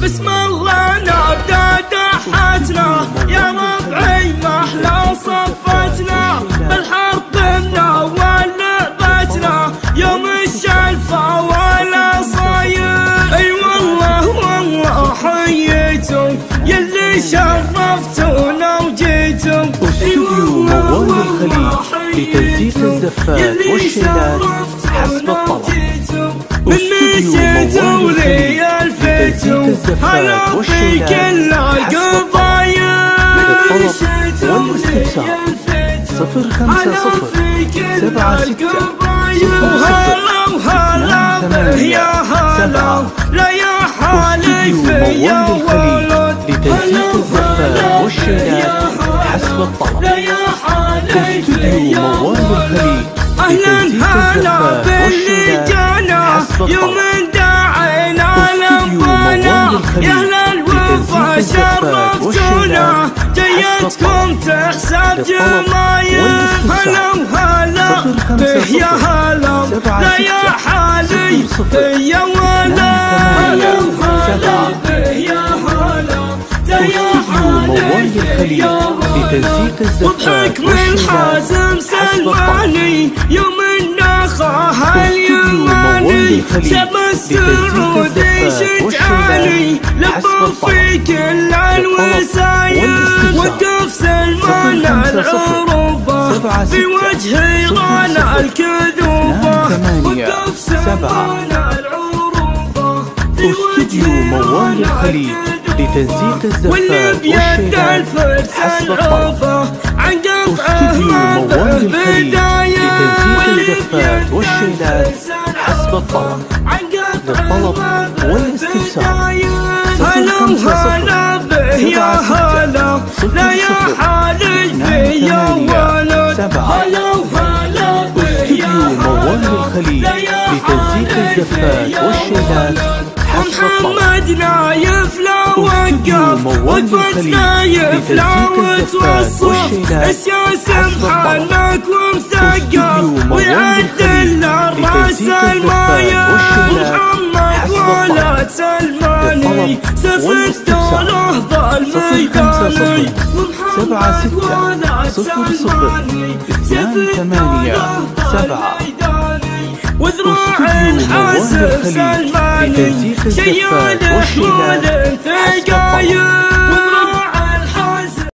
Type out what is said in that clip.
بسم الله نبدا دحتنا يا ربعي ما احلى صفتنا بالحرب بنا ولعبتنا يوم الشلفة ولا صاير. اي والله والله حييتم يلي شرفتونا وجيتم. استوديو موال الخليج لتزييف الزفات والشيلات حسب الطلب. استوديو موال الخليج لتزييف الزفات والشيلات حسب الطلب. للطلب والاستفسار 050 76 00 لا يا حالف يا ولد لتزييف الزفات والشيلات حسب الطلب. استوديو موال الخليج اهلا هلا باللي جانا يوم داعينا لبانا يا اهل الوفا شرفتونا جيتكم تحسب جمايل. هلا وهلا به يا هلا لا يا حالي يا ولد. هلا وهلا به يا هلا لا يا حالي يا ولد. وبحكم الحازم سلماني يوم النخاها اليماني سب السعودي شجعاني لبوا في كل الوسايل. وقف سلمان العروبة في وجه ايران الكذوبة. وقف سلمان العروبة في وجه موال الخليج لتزييف الزفات والشيلات حسب الطلب. عن قطعه بالبداية لتزييف الزفات والشيلات حسب الطلب. للطلب والاستفسار 050 يا هلا لا يا حالي يا ولد. هلا وهلا استوديو موال الخليج لتزييف الزفات والشيلات حسب الطلب. محمد نايف لا وقف وقفت نايف لا وتوصف السياسة محنك ومثقف ويعدل الراس المايل. محمد ولد سلماني سيف الدولة بالميداني. محمد ولد سلماني سيف الدولة بالميداني. وذراع الحاسب سلماني شيال حمود ثقايل.